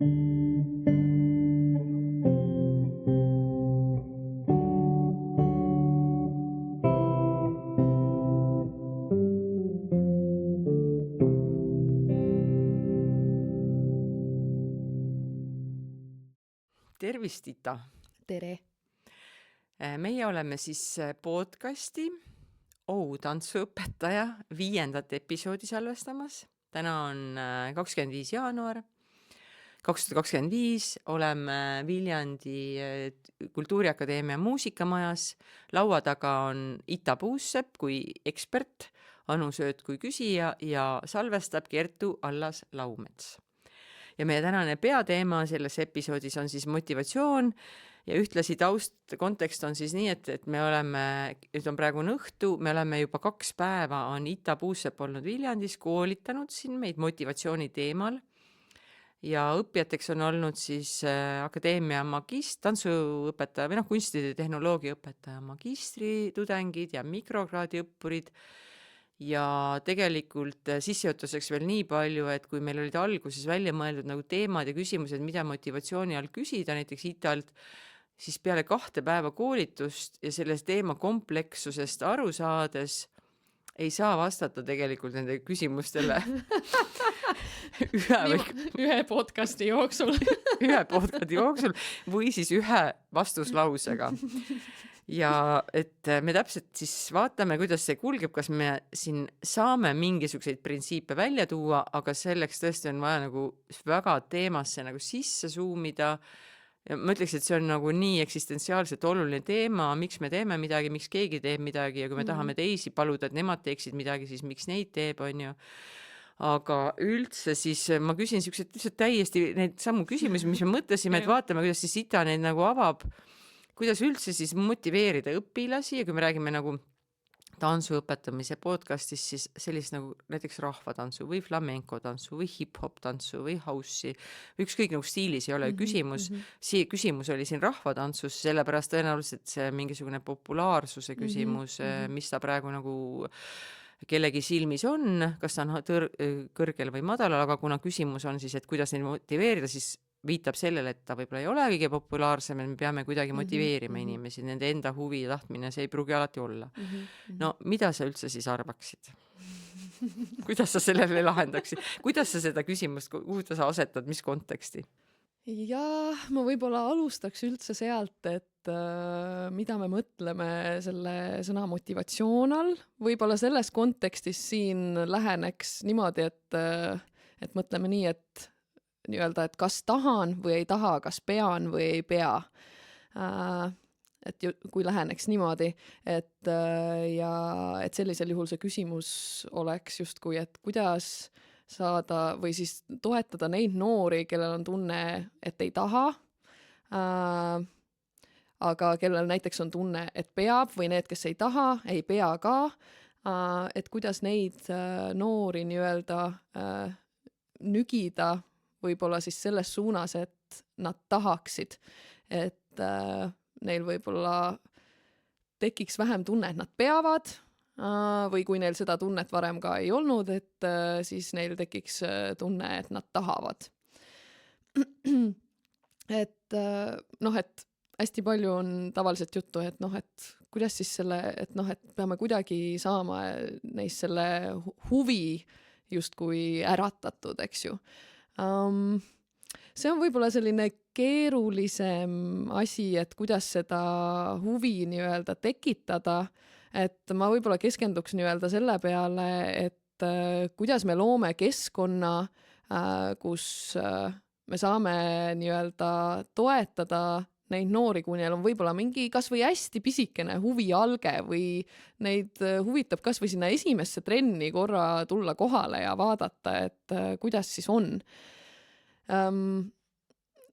Tervist, Ita! Tere! Meie oleme siis podcasti tantsuõpetaja 5. episoodi salvestamas. Täna on 25. jaanuar 2025. Oleme Viljandi Kultuuriakadeemia muusikamajas. Laua taga on Ita Puussepp kui ekspert, Anu Sööt kui küsija ja salvestab Kertu Allas-Laumets. Ja meie tänane peateema selles episoodis on siis motivatsioon ja ühtlasi kontekst on siis nii, et me oleme, nüüd on praegu õhtu, me oleme juba 2 päeva on Ita Puussepp olnud Viljandis, koolitanud siin meid motivatsiooni teemal ja õppijateks on olnud siis akadeemia tantsuõpetaja või kunstide tehnoloogia õpetaja magistritudengid ja mikrokraadi õppurid. Ja tegelikult sissejutuseks veel nii palju, et kui meil olid alguses välja mõeldud nagu teemad ja küsimused, mida motivatsiooni all küsida, näiteks Italt, siis peale 2 päeva koolitust ja selles teema komplekssusest aru saades ei saa vastata tegelikult nende küsimustele ühe podcasti jooksul ühe podcasti jooksul või siis ühe vastuslausega. Ja et me täpselt siis vaatame, kuidas see kulgeb, kas me siin saame mingisuguseid printsiipe välja tuua, aga selleks tõesti on vaja nagu väga teemasse nagu sisse zoomida. Ja ma ütleks, et see on nagu nii eksistentsiaalselt oluline teema, miks me teeme midagi, miks keegi teeb midagi ja kui me tahame teisi paluda, et nemad teeksid midagi, siis miks neid teeb, on ju. Aga üldse siis ma küsin niisugused täiesti neid samu küsimusi, mis me mõtlesime, et vaatame, kuidas siis Ita neid nagu avab. Kuidas üldse siis motiveerida õpilasi ja kui me räägime nagu tantsu õpetamise podcastis, siis sellist nagu näiteks rahvatantsu või flamenco tantsu või hip-hop tantsu või house'i. Ükskõik nagu stiilis ei ole küsimus. Küsimus oli siin rahvatantsus, sellepärast tõenäoliselt see mingisugune populaarsuse küsimus, mis ta praegu nagu kellegi silmis on, kas ta on kõrgel või madalal, aga kuna küsimus on siis, et kuidas neid motiveerida, siis viitab sellele, et ta võib-olla ei ole kõige populaarsem, et me peame kuidagi motiveerima inimesi, nende enda huvi ja tahtmine, see ei pruugi alati olla. No mida sa üldse siis arvaksid? Kuidas sa sellele lahendaksid? Kuidas sa seda küsimust, kuhu sa asetad, mis konteksti? Ja ma võib-olla alustaks üldse sealt, et mida me mõtleme selle sõna motivatsioon all. Võib-olla selles kontekstis siin läheneks niimoodi, et mõtleme nii, et nii-öelda, et kas tahan või ei taha, kas pean või ei pea. Et kui läheneks niimoodi, et sellisel juhul see küsimus oleks justkui, et kuidas saada või siis toetada neid noori, kellel on tunne, et ei taha, aga kellel näiteks on tunne, et peab või need, kes ei taha, ei pea ka, et kuidas neid noori nii-öelda nügida võib-olla siis selles suunas, et nad tahaksid, et neil võib-olla tekiks vähem tunne, et nad peavad, või kui neil seda tunnet varem ka ei olnud, et siis neil tekiks tunne, et nad tahavad. Et hästi palju on tavaliselt juttu, et kuidas siis et peame kuidagi saama neist selle huvi justkui äratatud, eks ju. See on võib-olla selline keerulisem asi, et kuidas seda huvi nii-öelda tekitada, et ma võib-olla keskenduks nii-öelda selle peale, et kuidas me loome keskkonna, kus me saame nii-öelda toetada neid noori, kui neil on võib-olla mingi kas või hästi pisikene huvialge või neid huvitab kas või sinna esimesse trenni korra tulla kohale ja vaadata, et kuidas siis on.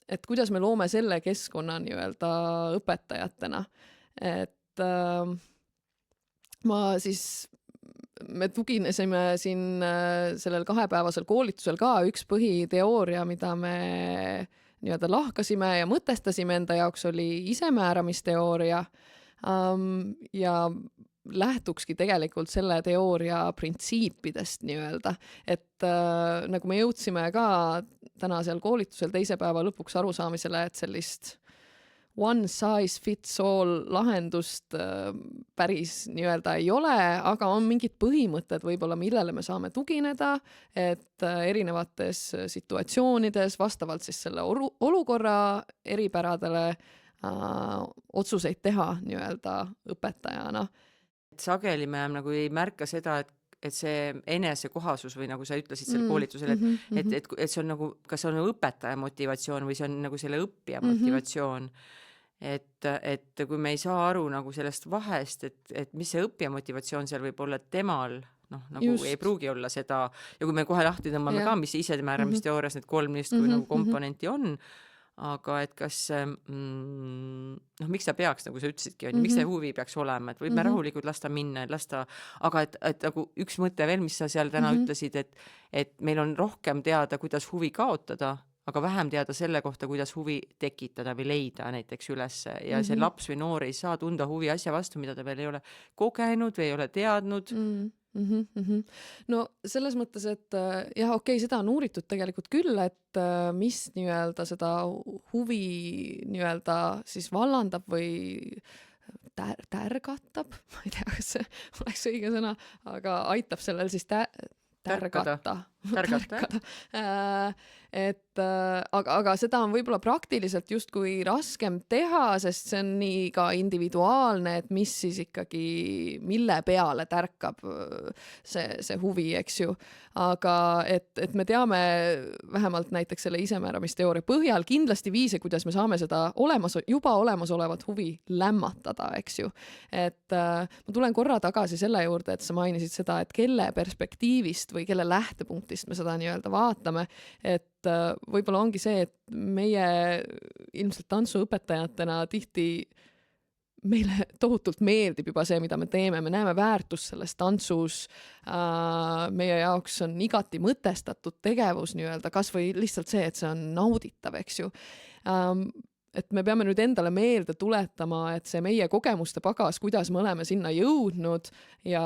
Et kuidas me loome selle keskkonna nii-öelda õpetajatena. Et me tuginesime siin sellel 2-päevasel koolitusel ka üks põhiteooria, mida me nii-öelda lahkasime ja mõtestasime enda jaoks oli isemääramisteooria ja lähtukski tegelikult selle teooria printsiipidest nii-öelda, et nagu me jõudsime ka täna seal koolitusel teise päeva lõpuks arusaamisele, et sellist one size fits all lahendust päris nii-öelda ei ole, aga on mingid põhimõtted võib-olla, millele me saame tugineda, et erinevates situatsioonides vastavalt siis selle olukorra eripäradele otsuseid teha nii-öelda õpetajana. Sageli me nagu ei märka seda, et see enesekohasus või nagu sa ütlesid selle koolitusel, et see on nagu, kas see on õpetaja motivatsioon või see on nagu selle õppija motivatsioon. Et kui me ei saa aru nagu sellest vahest, et mis see õppija motivatsioon seal võib olla temal, nagu just. Ei pruugi olla seda, ja kui me kohe lahti tõmbame ka, mis isemääramisteoorias need 3 kui nagu komponenti on, aga et kas miks ta peaks, nagu sa ütlesidki, miks see huvi peaks olema, et võime rahulikult lasta minna, aga et nagu üks mõte veel, mis sa seal täna ütlesid, et meil on rohkem teada, kuidas huvi kaotada, aga vähem teada selle kohta, kuidas huvi tekitada või leida näiteks üles, ja see laps või noor ei saa tunda huvi asja vastu, mida ta veel ei ole kogenud või ei ole teadnud. No selles mõttes, et jah, okei, seda on uuritud tegelikult küll, et mis nii-öelda seda huvi nii-öelda siis vallandab või tärgatab, ma ei tea, kas see oleks õige sõna, aga aitab sellel siis tärgata. Aga seda on võib-olla praktiliselt justkui raskem teha, sest see on nii ka individuaalne, et mis siis ikkagi, mille peale tärkab see huvi, eks ju. Aga et me teame vähemalt näiteks selle isemääramisteooria põhjal kindlasti viise, kuidas me saame seda juba olemasolevat huvi lämmatada, eks ju. Et ma tulen korra tagasi selle juurde, et sa mainisid seda, et kelle perspektiivist või kelle lähtepunktist me seda nii-öelda vaatame, et võib-olla ongi see, et meie ilmselt tantsuõpetajatena tihti meile tohutult meeldib juba see, mida me teeme, me näeme väärtust selles tantsus, meie jaoks on igati mõtestatud tegevus nii-öelda, kas või lihtsalt see, et see on nauditav, eks ju. Et me peame nüüd endale meelde tuletama, et see meie kogemuste pagas, kuidas me oleme sinna jõudnud ja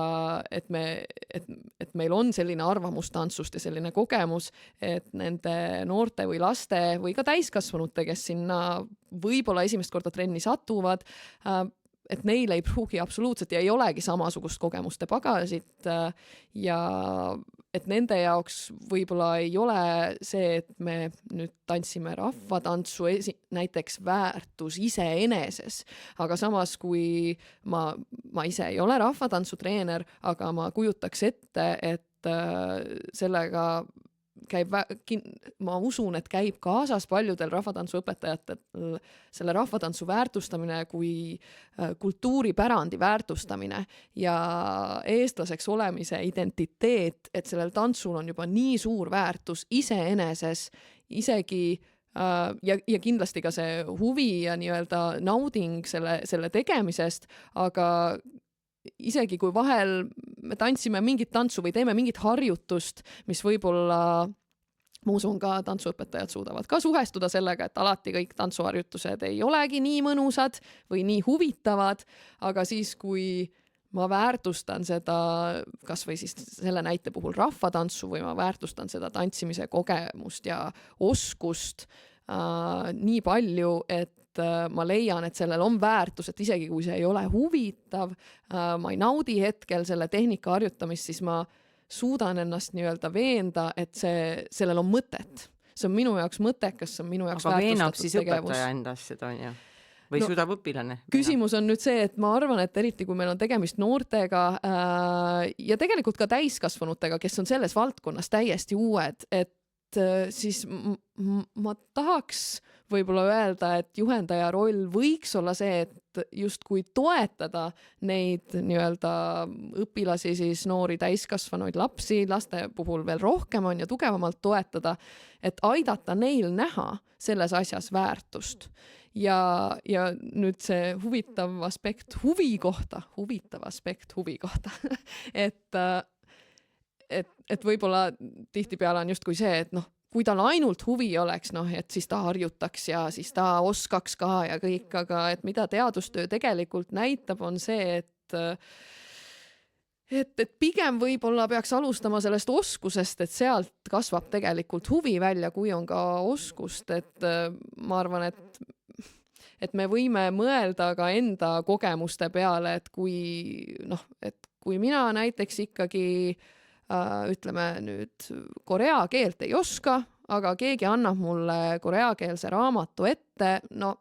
et meil on selline arvamus tantsust ja selline kogemus, et nende noorte või laste või ka täiskasvanute, kes sinna võib-olla esimest korda trenni satuvad, et neil ei pruugi absoluutselt ja ei olegi samasugust kogemuste pagasit ja et nende jaoks võib-olla ei ole see, et me nüüd tantsime rahvatantsu näiteks väärtus iseeneses, aga samas kui ma ise ei ole rahvatantsutreener, aga ma kujutaks ette, et sellega käib, ma usun, et käib kaasas paljudel rahvatantsuõpetajatel selle rahvatantsu väärtustamine kui kultuuripärandi väärtustamine ja eestlaseks olemise identiteet, et sellel tantsul on juba nii suur väärtus iseeneses, isegi ja kindlasti ka see huvi ja nii-öelda nauding selle tegemisest, aga isegi kui vahel me tantsime mingit tantsu või teeme mingit harjutust, mis võib-olla, ma usun ka tantsuõpetajad suudavad ka suhestuda sellega, et alati kõik tantsuharjutused ei olegi nii mõnusad või nii huvitavad, aga siis, kui ma väärtustan seda, kas või siis selle näite puhul rahvatantsu või ma väärtustan seda tantsimise kogemust ja oskust nii palju, et ma leian, et sellel on väärtus, et isegi kui see ei ole huvitav, ma ei naudi hetkel selle tehnika harjutamist, siis ma suudan ennast nii-öelda veenda, et sellel on mõtet. See on minu jaoks mõttekas, see on minu jaoks väärtustatud tegevus. Aga veenab siis õpetaja endast seda, on ju? Või suudab õpilane? Küsimus on nüüd see, et ma arvan, et eriti kui meil on tegemist noortega ja tegelikult ka täiskasvanutega, kes on selles valdkonnas täiesti uued, et siis ma tahaks võib-olla öelda, et juhendaja roll võiks olla see, et justkui toetada neid nii-öelda õpilasi, siis noori täiskasvanuid lapsi, laste puhul veel rohkem on ja tugevamalt toetada, et aidata neil näha selles asjas väärtust. Ja nüüd see huvitav aspekt huvi kohta, et võib-olla tihtipeale on justkui see, et kui tal ainult huvi oleks, et siis ta harjutaks ja siis ta oskaks ka ja kõik, aga et mida teadustöö tegelikult näitab, on see, et et pigem võib-olla peaks alustama sellest oskusest, et sealt kasvab tegelikult huvi välja, kui on ka oskust, et ma arvan, et me võime mõelda ka enda kogemuste peale, et kui mina näiteks ikkagi ütleme nüüd korea keelt ei oska, aga keegi annab mulle koreakeelse raamatu ette, no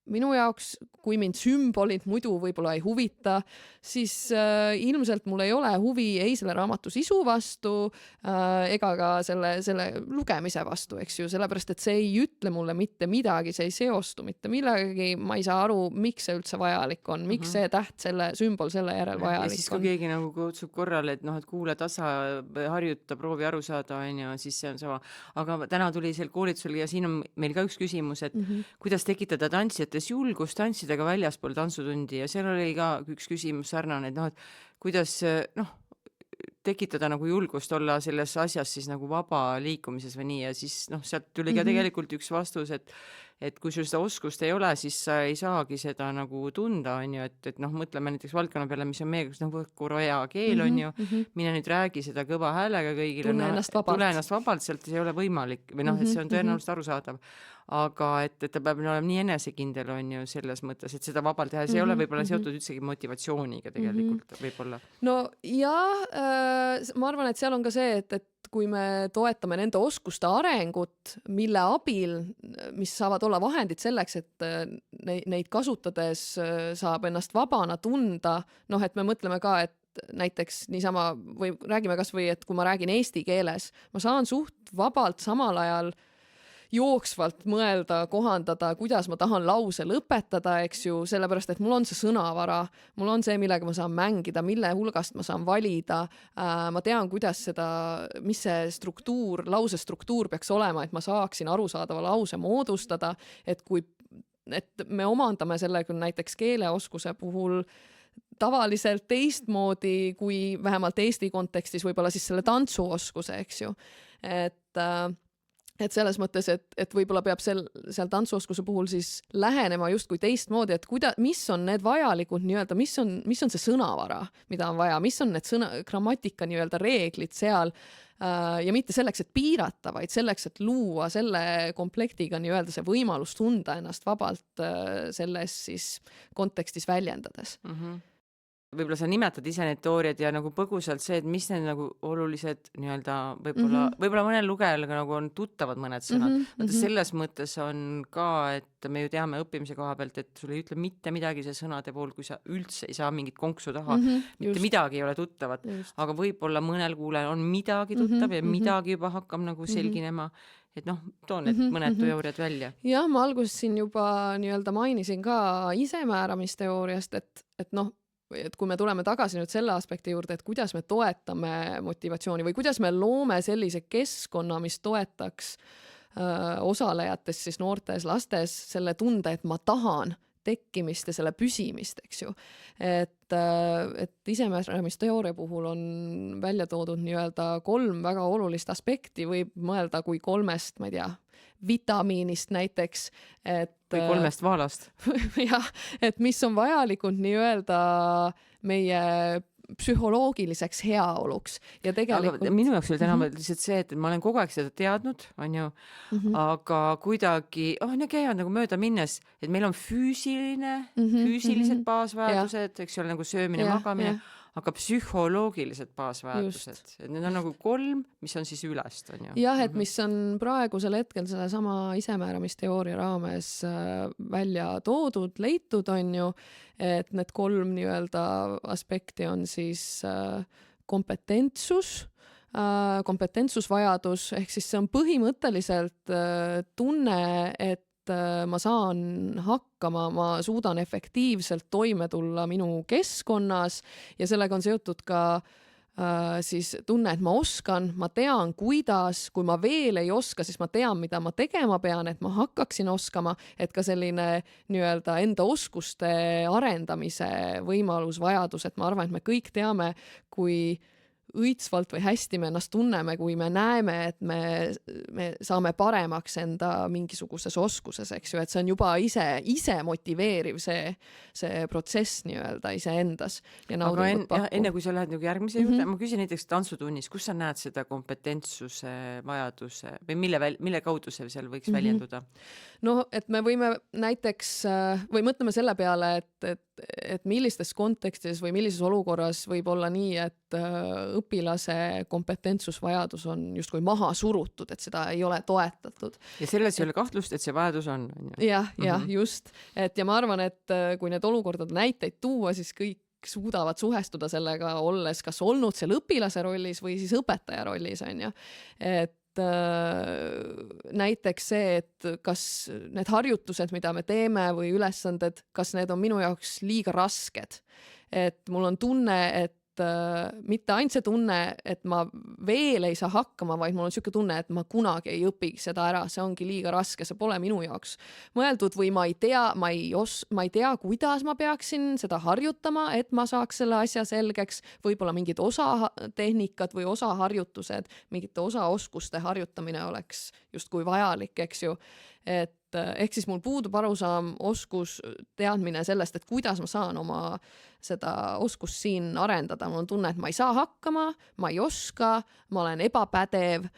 minu jaoks, kui mind sümbolid muidu võib-olla ei huvita, siis ilmselt mul ei ole huvi ei selle raamatu sisu vastu ega ka selle lugemise vastu, eks ju, sellepärast, et see ei ütle mulle mitte midagi, see ei seostu mitte millegi, ma ei saa aru, miks see üldse vajalik on, miks see täht, selle sümbol selle järel vajalik ja siis, kui on. keegi nagu kutsub korrale, et et kuule tasa, harjuta, proovi aru saada, siis see on sama. Aga täna tuli seal koolitusel ja siin on meil ka üks küsimus, et kuidas tekitada tantsijat julgust tantsida ka väljaspool tantsutundi ja seal oli ka üks küsimus sarnane, et kuidas tekitada nagu julgust olla selles asjas siis nagu vaba liikumises või nii ja siis sealt tuli ka tegelikult üks vastus, et kui sul seda oskust ei ole, siis sa ei saagi seda nagu tunda, on ju, et mõtleme näiteks valdkonna peale, mis on meie korea keel, on ju, mine nüüd räägi seda kõva häälega kõigile, Tunne ennast vabalt, sealt ei ole võimalik või et see on tõenäoliselt arusaadav. Aga et ta peab olema nii enesekindel, on ju, selles mõttes, et seda vabalt teha, see ei ole võib-olla seotud üldsegi motivatsiooniga tegelikult võib-olla. No jah, ma arvan, et seal on ka see, et kui me toetame nende oskuste arengut, mille abil, mis saavad olla vahendid selleks, et neid kasutades saab ennast vabana tunda, et me mõtleme ka, et näiteks niisama või räägime kas või, et kui ma räägin eesti keeles, ma saan suht vabalt samal ajal jooksvalt mõelda, kohandada, kuidas ma tahan lause lõpetada, eks ju, sellepärast, et mul on see sõnavara, mul on see, millega ma saan mängida, mille hulgast ma saan valida, ma tean, mis see struktuur, lause struktuur peaks olema, et ma saaksin arusaadava lause moodustada, et me omandame selle küll näiteks keeleoskuse puhul tavaliselt teistmoodi kui vähemalt Eesti kontekstis võib-olla siis selle tantsuoskuse, eks ju, et selles mõttes, et võib-olla peab seal tantsuoskuse puhul siis lähenema justkui teistmoodi, et mis on need vajalikud nii-öelda, mis on see sõnavara, mida on vaja, mis on need grammatika nii-öelda reeglid seal ja mitte selleks, et piirata, vaid selleks, et luua selle komplektiga nii-öelda see võimalus tunda ennast vabalt selles siis kontekstis väljendades. Võib-olla sa nimetad ise need teooriad ja nagu põgusalt see, et mis need nagu olulised nii-öelda võib-olla mõnel lugejal nagu on tuttavad mõned sõnad. Selles mõttes on ka, et me ju teame õppimise koha pealt, et sul ei ütle mitte midagi see sõnade pool, kui sa üldse ei saa mingit konksu taha, mitte midagi ei ole tuttavat, aga võib-olla mõnel kuulel on midagi tuttav ja midagi juba hakkab nagu selginema. Et toon need mõned teooriad välja. Jah, ma alguses siin juba nii-öelda mainisin ka isemääramisteooriast, et kui me tuleme tagasi nüüd selle aspekti juurde, et kuidas me toetame motivatsiooni või kuidas me loome sellise keskkonna, mis toetaks osalejates siis noortes lastes selle tunde, et ma tahan tekkimist ja selle püsimist, eks ju. Et isemääramisteooria puhul on välja toodud nii-öelda 3 väga olulist aspekti, võib mõelda kui 3, ma ei tea, vitamiinist näiteks, või 3 vaalast. jah, et mis on vajalikud nii-öelda meie psühholoogiliseks heaoluks ja tegelikult... Aga minu jaoks oli täna lihtsalt see, et ma olen kogu aeg seda teadnud, on ju, aga kuidagi, need käivad nagu mööda minnes, et meil on füüsilised baasväärtused, eks ole, nagu söömine, magamine, aga psühholoogilised baasväärtused. Et need on nagu 3, mis on siis ülest, on ju. Jah, et mis on praegusel hetkel selle sama isemääramisteooria raames välja toodud, leitud, on ju, et need 3 nii-öelda aspekti on siis kompetentsusvajadus, ehk siis see on põhimõtteliselt tunne, et ma saan hakkama, ma suudan efektiivselt toime tulla minu keskkonnas ja sellega on seotud ka siis tunne, et ma oskan, ma tean, kuidas, kui ma veel ei oska, siis ma tean, mida ma tegema pean, et ma hakkaksin oskama, et ka selline nii-öelda enda oskuste arendamise võimalus, vajadus, et ma arvan, et me kõik teame, kui õitsvalt või hästi me ennast tunneme, kui me näeme, et me saame paremaks enda mingisuguses oskuses, eks ju, et see on juba ise motiveeriv see protsess nii-öelda iseendas ja aga naudingut pakkuv. enne kui sa lähed nagu järgmise juurde, ma küsin näiteks tantsutunnis, kus sa näed seda kompetentsuse vajaduse või mille kaudu see seal võiks väljenduda? No, et me võime näiteks või mõtleme selle peale, et millistes kontekstis või millises olukorras võib olla nii, et õpilase kompetentsusvajadus on justkui maha surutud, et seda ei ole toetatud. Ja selles ei ole kahtlust, et see vajadus on. Jah, just. Ja ma arvan, et kui need olukordade näiteid tuua, siis kõik suudavad suhestuda sellega, olles kas olnud seal õpilase rollis või siis õpetaja rollis, on ju. Et näiteks see, et kas need harjutused, mida me teeme või ülesanded, kas need on minu jaoks liiga rasked. Et mul on tunne, et mitte ainult see tunne, et ma veel ei saa hakkama, vaid mul on siuke tunne, et ma kunagi ei õpi seda ära, see ongi liiga raske, see pole minu jaoks mõeldud või ma ei tea, kuidas ma peaksin seda harjutama, et ma saaks selle asja selgeks, võib-olla mingid osatehnikad või osaharjutused, mingite osaoskuste harjutamine oleks justkui vajalik, eks ju. Et ehk siis mul puudub arusaam, oskus, teadmine sellest, et kuidas ma saan oma seda oskust siin arendada. Mul on tunne, et ma ei saa hakkama, ma ei oska, ma olen ebapädev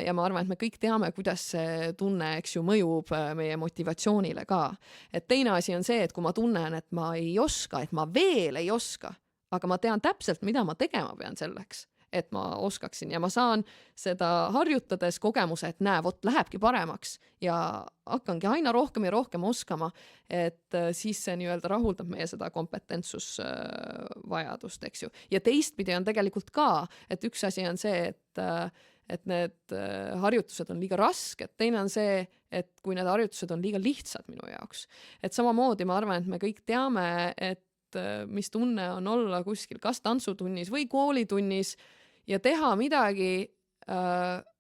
ja ma arvan, et me kõik teame, kuidas see tunne, eks ju, mõjub meie motivatsioonile ka. Et teine asi on see, et kui ma tunnen, et ma ei oska, et ma veel ei oska, aga ma tean täpselt, mida ma tegema pean selleks, et ma oskaksin ja ma saan seda harjutades kogemuse, et näe, vot lähebki paremaks ja hakkangi aina rohkem ja rohkem oskama, et siis see nii-öelda rahuldab meie seda kompetentsusvajadust, eks ju. Ja teistpidi on tegelikult ka, et üks asi on see, et need harjutused on liiga rasked, teine on see, et kui need harjutused on liiga lihtsad minu jaoks. Et samamoodi ma arvan, et me kõik teame, et mis tunne on olla kuskil kas tantsutunnis või koolitunnis ja teha midagi,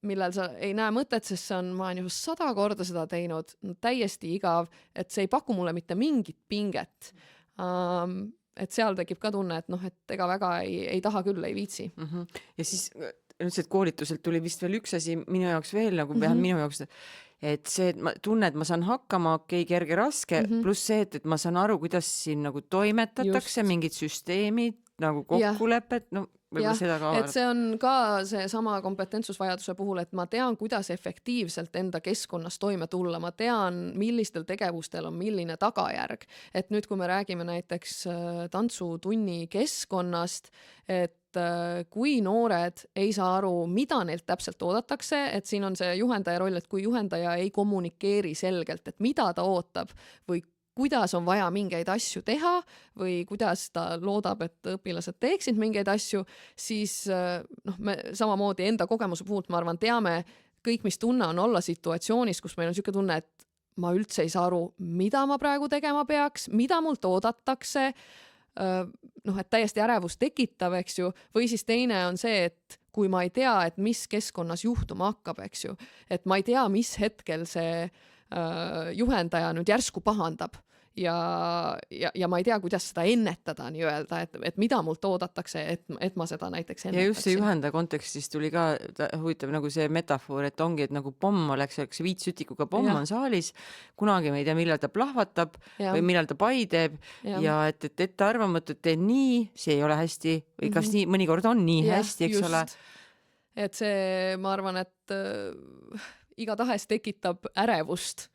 millel sa ei näe mõtet, sest ma olen juba 100 korda seda teinud, täiesti igav, et see ei paku mulle mitte mingit pinget. Et seal tekib ka tunne, et ega väga ei taha küll, ei viitsi. Ja siis et koolituselt tuli vist veel üks asi minu jaoks veel, nagu minu jaoks, et see, et ma tunnen, et ma saan hakkama kerge raske, pluss see, et ma saan aru, kuidas siin nagu toimetatakse mingid süsteemid, nagu kokkulepet, võib-olla seda ka. Et see on ka see sama kompetentsusvajaduse puhul, et ma tean, kuidas efektiivselt enda keskkonnas toime tulla. Ma tean, millistel tegevustel on milline tagajärg. Et nüüd, kui me räägime näiteks tantsutunni keskkonnast, et kui noored ei saa aru, mida neilt täpselt oodatakse, et siin on see juhendaja roll, et kui juhendaja ei kommunikeeri selgelt, et mida ta ootab või kuidas on vaja mingeid asju teha või kuidas ta loodab, et õpilased teeksid mingeid asju, siis me samamoodi enda kogemuse puhult, ma arvan, teame kõik, mis tunne on olla situatsioonis, kus meil on siuke tunne, et ma üldse ei saa aru, mida ma praegu tegema peaks, mida mult oodatakse, et täiesti ärevust tekitav, eks ju, või siis teine on see, et kui ma ei tea, et mis keskkonnas juhtuma hakkab, eks ju, et ma ei tea, mis hetkel see juhendaja nüüd järsku pahandab ja ma ei tea, kuidas seda ennetada nii-öelda, et mida mult oodatakse, et ma seda näiteks ennetaksin. Ja just see juhendaja kontekstis tuli ka huvitav nagu see metafoor, et ongi, et nagu pomm oleks viitsütikuga pomm on saalis, kunagi me ei tea, millal ta plahvatab või millal ta pai teeb ja et ettearvamatu, et tee nii, see ei ole hästi või kas nii, mõnikord on nii hästi, eks ole. Et see, ma arvan, et igatahes tekitab ärevust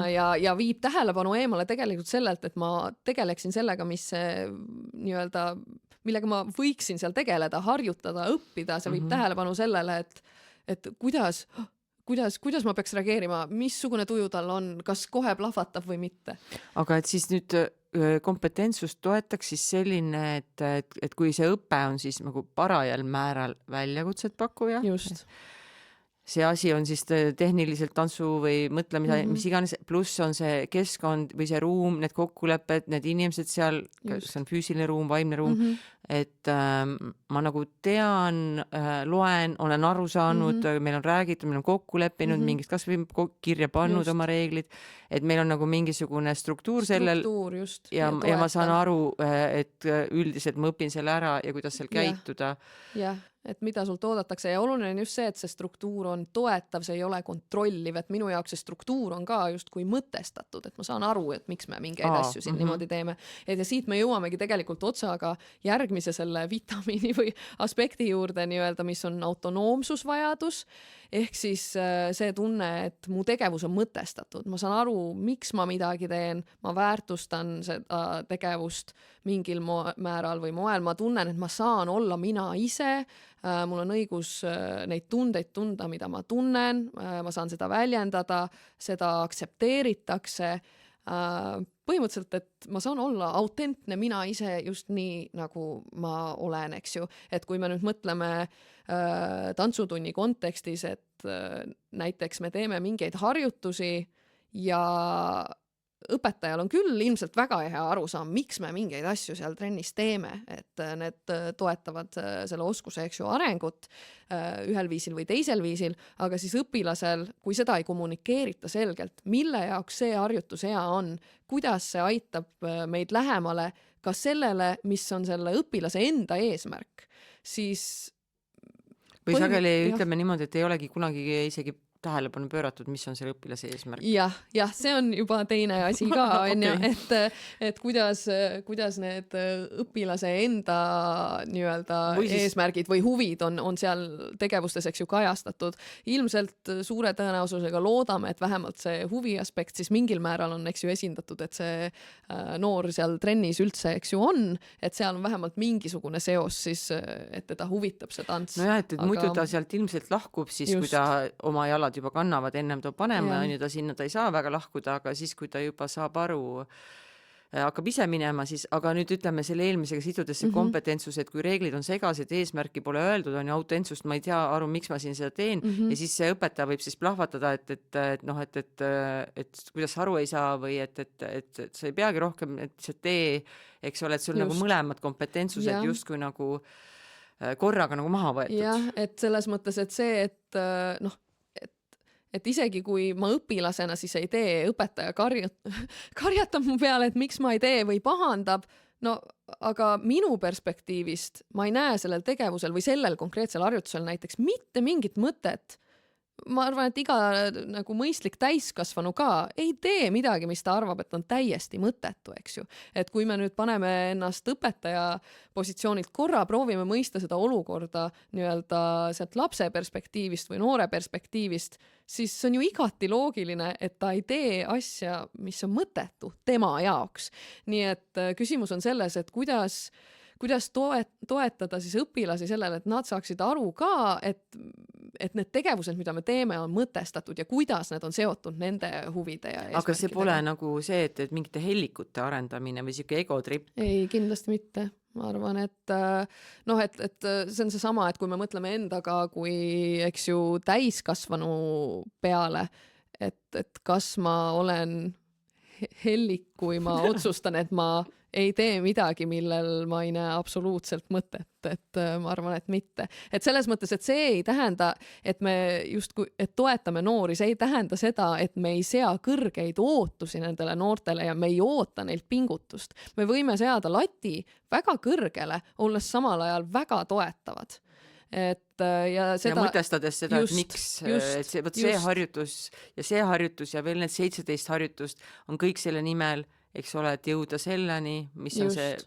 ja viib tähelepanu eemale tegelikult sellelt, et ma tegeleksin sellega, mis nii-öelda, millega ma võiksin seal tegeleda, harjutada, õppida, see viib tähelepanu sellele, et kuidas ma peaks reageerima, missugune tuju tal on, kas kohe plahvatab või mitte. Aga et siis nüüd kompetentsust toetaks siis selline, et kui see õpe on siis nagu parajal määral väljakutset pakkuja. Just. See asi on siis tehniliselt tantsu või mõtlemise, mis iganes, pluss on see keskkond või see ruum, need kokkulepped, need inimesed seal, kas on füüsiline ruum, vaimne ruum, et ma nagu tean, loen, olen aru saanud, meil on räägitud, meil on kokku leppinud mingist, kas või kirja pannud Just. oma reeglid, et meil on nagu mingisugune struktuur sellel struktuur just ja ma saan toetav. aru, et üldiselt ma õpin selle ära ja kuidas seal Jah. käituda. Jah, et mida sult oodatakse ja oluline on just see, et see struktuur on toetav, see ei ole kontrolliv, et minu jaoks see struktuur on ka justkui mõtestatud, et ma saan aru, et miks me mingeid asju siin niimoodi teeme. Et ja siit me jõuamegi tegelikult otsaga järgmise selle vitamiini või aspekti juurde nii-öelda, mis on autonoomsusvajadus, ehk siis see tunne, et mu tegevus on mõtestatud, ma saan aru, miks ma midagi teen, ma väärtustan seda tegevust mingil määral või moel, ma tunnen, et ma saan olla mina ise, mul on õigus neid tundeid tunda, mida ma tunnen, ma saan seda väljendada, seda aktsepteeritakse, põhimõtteliselt, et ma saan olla autentne mina ise just nii, nagu ma olen, eks ju. Et kui me nüüd mõtleme tantsutunni kontekstis, et näiteks me teeme mingeid harjutusi ja õpetajal on küll ilmselt väga hea arusaam, miks me mingeid asju seal trennis teeme, et need toetavad selle oskuse, eks ju, arengut ühel viisil või teisel viisil, aga siis õpilasel, kui seda ei kommunikeerita selgelt, mille jaoks see harjutus hea on, kuidas see aitab meid lähemale ka sellele, mis on selle õpilase enda eesmärk, siis või sageli ütleme niimoodi, et ei olegi kunagi isegi tähelepanu pööratud, mis on selle õpilase eesmärk. Jah, see on juba teine asi ka, Okay. et kuidas need õpilase enda nii-öelda Või siis- eesmärgid või huvid on seal tegevustes, eks ju, kajastatud. Ilmselt suure tõenäosusega loodame, et vähemalt see huvi aspekt siis mingil määral on, eks ju, esindatud, et see noor seal trennis üldse, eks ju, on, et seal on vähemalt mingisugune seos siis, et teda huvitab see tants. Nojah, et muidu ta sealt ilmselt lahkub siis, kui Just. ta oma jalad juba kannavad, ennem ta panema, Jah. ta sinna ta ei saa väga lahkuda, aga siis, kui ta juba saab aru, hakkab ise minema, siis, aga nüüd ütleme selle eelmisega sidudes see kompetentsus, et kui reeglid on segased, eesmärki pole öeldud, on ju autentsust, ma ei tea aru, miks ma siin seda teen ja siis see õpetaja võib siis plahvatada, et noh, et kuidas aru ei saa või et sa ei peagi rohkem, et sa tee, eks ole, et sul nagu Just. mõlemad kompetentsused Jah. justkui nagu korraga nagu maha võetud. Jah, et selles mõttes, et see, et noh, et isegi kui ma õpilasena siis ei tee, õpetaja karjatab mu peale, et miks ma ei tee või pahandab, no aga minu perspektiivist ma ei näe sellel tegevusel või sellel konkreetsel harjutusel näiteks mitte mingit mõtet. Ma arvan, et iga nagu mõistlik täiskasvanu ka ei tee midagi, mis ta arvab, et on täiesti mõttetu, eks ju. Et kui me nüüd paneme ennast õpetaja positsioonilt korra, proovime mõista seda olukorda nii-öelda sealt lapse perspektiivist või noore perspektiivist, siis see on ju igati loogiline, et ta ei tee asja, mis on mõttetu tema jaoks. Nii et küsimus on selles, et kuidas toetada siis õpilasi sellele, et nad saaksid aru ka, et need tegevused, mida me teeme, on mõtestatud ja kuidas need on seotud nende huvide ja eesmärkidega. Aga see pole nagu see, et mingite hellikute arendamine või siuke egotrip? Ei, kindlasti mitte. Ma arvan, et noh, et see on seesama, et kui me mõtleme endaga kui, eks ju, täiskasvanu peale, et kas ma olen hellik, kui ma otsustan, et ma ei tee midagi, millel ma ei näe absoluutselt mõtet, et ma arvan, et mitte. Et selles mõttes, et see ei tähenda, et me justkui, et toetame noori, see ei tähenda seda, et me ei sea kõrgeid ootusi nendele noortele ja me ei oota neilt pingutust. Me võime seada lati väga kõrgele, olles samal ajal väga toetavad. Ja mõtestades seda, et miks, et see harjutus ja veel need 17 harjutust on kõik selle nimel, eks ole, et jõuda selleni, mis on see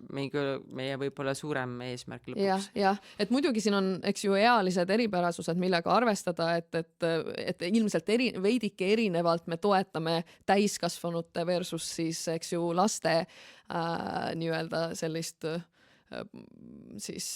meie võib-olla suurem eesmärk lõpuks. Jah, et muidugi siin on, eks ju, ealised eripärasused, millega arvestada, et ilmselt veidike erinevalt me toetame täiskasvanute versus siis, eks ju, laste nii-öelda sellist siis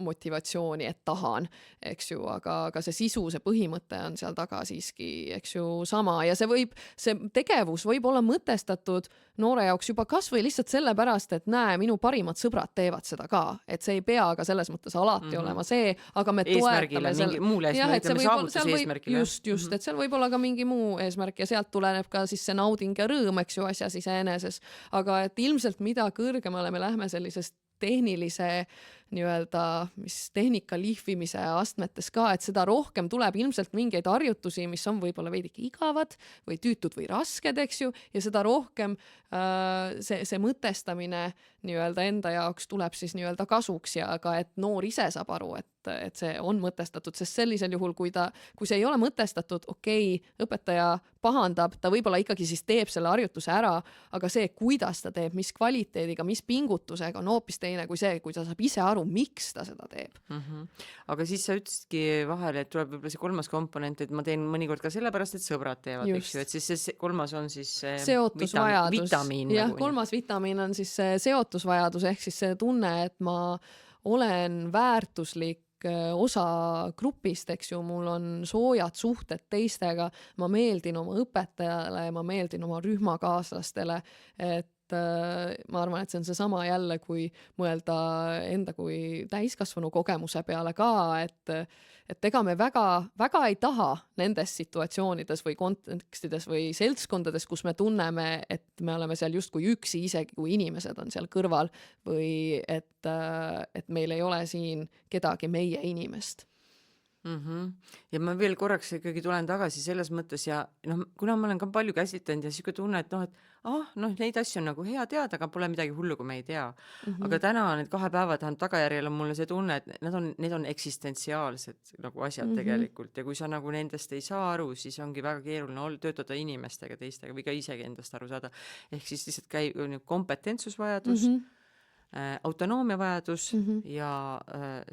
motivatsiooni, et tahan, eks ju, aga see sisu, see põhimõte on seal taga siiski, eks ju, sama ja see tegevus võib olla mõtestatud noore jaoks juba kas või lihtsalt sellepärast, et näe, minu parimad sõbrad teevad seda ka, et see ei pea ka selles mõttes alati olema see, aga me eesmärgile, mingi muule eesmärgile, saavutus eesmärgile. Just, et seal võib olla ka mingi muu eesmärk ja sealt tuleneb ka siis see nauding ja rõõm, eks ju, asjas iseeneses, aga et ilmselt mida kõrgemale me lähme sellisest tehnilise mis tehnika lihvimise astmetes ka, et seda rohkem tuleb ilmselt mingeid harjutusi, mis on võib-olla veidike igavad või tüütud või rasked, eks ju, ja seda rohkem see mõtestamine enda jaoks tuleb siis kasuks ja ka, et noor ise saab aru, et see on mõtestatud, sest sellisel juhul, kui see ei ole mõtestatud, õpetaja pahandab, ta võib-olla ikkagi siis teeb selle harjutuse ära, aga see, kuidas ta teeb, mis kvaliteediga, mis pingutusega on hoopis teine kui see, kui ta saab ise aru, miks ta seda teeb. Aga siis sa ütlesidki vahele, et tuleb võib-olla see kolmas komponent, et ma teen mõnikord ka sellepärast, et sõbrad teevad, eks ju, et siis see kolmas on siis seotusvajadus. vitamiin. Jah, kolmas vitamiin on siis see seotusvajadus, ehk siis see tunne, et ma olen väärtuslik osa grupist, eks ju, mul on soojad suhted teistega, ma meeldin oma õpetajale, ma meeldin oma rühmakaaslastele, et ma arvan, et see on seesama jälle, kui mõelda enda kui täiskasvanu kogemuse peale ka, et ega me väga ei taha nendes situatsioonides või kontekstides või seltskondades, kus me tunneme, et me oleme seal justkui üksi, isegi kui inimesed on seal kõrval või et meil ei ole siin kedagi meie inimest. Ja ma veel korraks ikkagi tulen tagasi selles mõttes ja kuna ma olen ka palju käsitlenud ja siuke tunne, et neid asju on nagu hea teada, aga pole midagi hullu, kui me ei tea. Aga täna need 2 päeva tagajärjel on mulle see tunne, et need on eksistentsiaalsed nagu asjad tegelikult ja kui sa nagu nendest ei saa aru, siis ongi väga keeruline töötada inimestega, teistega või ka isegi endast aru saada. Ehk siis lihtsalt käib kompetentsusvajadus, autonoomia vajadus ja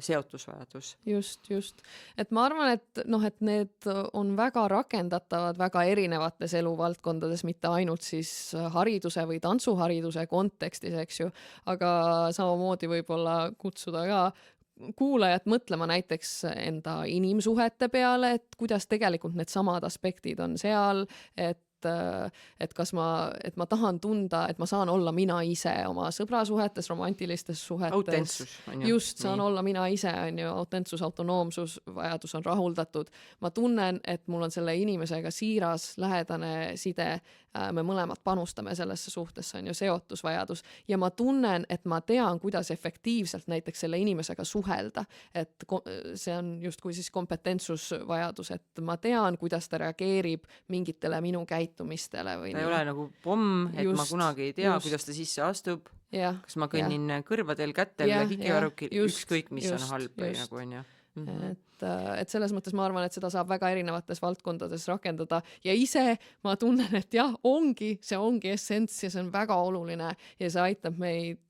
seotusvajadus. Just. Et ma arvan, et need on väga rakendatavad väga erinevates eluvaldkondades, mitte ainult siis hariduse või tantsuhariduse kontekstis, eks ju, aga samamoodi võib-olla kutsuda ka kuulajat mõtlema näiteks enda inimsuhete peale, et kuidas tegelikult need samad aspektid on seal, et kas ma tahan tunda, et ma saan olla mina ise oma sõbrasuhetes, romantilistes suhetes. Autentsus on ju. Just, saan olla mina ise, on ju, autentsus, autonoomsus, vajadus on rahuldatud. Ma tunnen, et mul on selle inimesega siiras, lähedane side, me mõlemad panustame sellesse suhtesse, on ju, seotusvajadus. Ja ma tunnen, et ma tean, kuidas efektiivselt näiteks selle inimesega suhelda. Et see on justkui siis kompetentsusvajadus, et ma tean, kuidas ta reageerib mingitele minu käitumistele. Või ta ei ole nagu pomm, et ma kunagi ei tea, kuidas ta sisse astub. Kas ma kõnnin kõrvadel, kätel ja kikivarukil, ükskõik mis on halb või nagu on ju. Et selles mõttes ma arvan, et seda saab väga erinevates valdkondades rakendada ja ise ma tunnen, et see ongi essents ja see on väga oluline ja see aitab meid